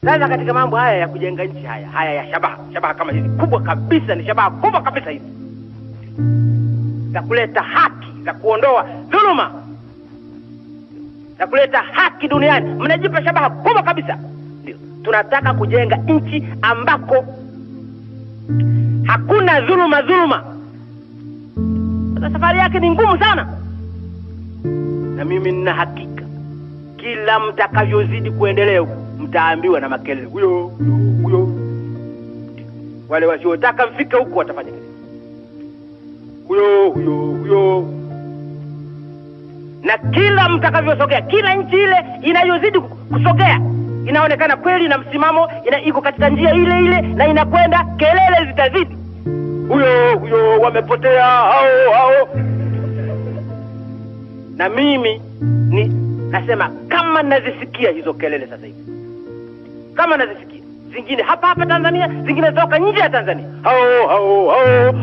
Sasa katika mambo haya ya kujenga nchi haya ya shabaha kama hizi kubwa kabisa, ni shabaha kubwa kabisa hizi za kuleta haki, za kuondoa dhuluma, za kuleta haki duniani. Mnajipa shabaha kubwa kabisa. Ndio tunataka kujenga nchi ambako hakuna dhuluma. Sasa safari yake ni ngumu sana, na mimi nina hakika kila mtakavyozidi kuendelea mtaambiwa na makelele huyo. Wale wasiotaka mfike huko watafanya kile huyo. Na kila mtakavyosogea, kila nchi ile inayozidi kusogea inaonekana kweli na msimamo iko katika njia ile na inakwenda, kelele zitazidi huyo wamepotea hao. Na mimi nasema kama nazisikia hizo kelele sasa hivi, kama nazisikia zingine hapa Tanzania, zingine toka nje ya Tanzania, hao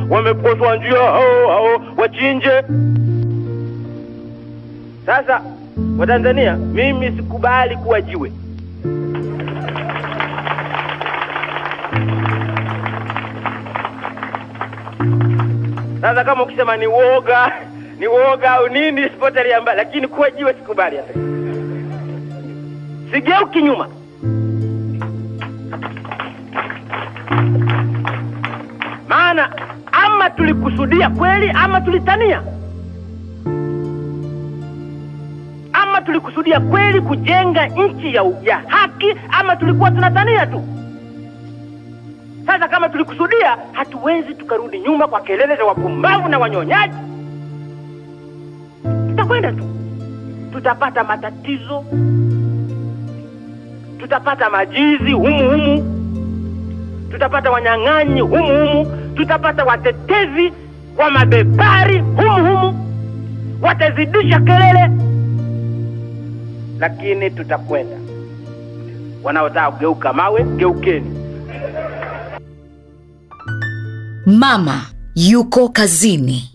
wameposwa njia, hao wachinje. Sasa wa Tanzania, mimi sikubali kuwa jiwe. Sasa kama ukisema ni woga au nini, sipotelea mbali, lakini kuwa jiwe sikubali hata. Sigeuki nyuma. Maana ama tulikusudia kweli ama tulitania. Ama tulikusudia kweli kujenga nchi ya haki ama tulikuwa tunatania tu. Sasa kama tulikusudia, hatuwezi tukarudi nyuma kwa kelele za wapumbavu na wanyonyaji. Tutakwenda tu. Tutapata matatizo. Tutapata majizi humu. Tutapata wanyang'anyi humu. Tutapata watetezi wa mabepari humu. Watazidisha kelele. Lakini tutakwenda. Wanaotaka kugeuka mawe, geukeni. Mama yuko kazini.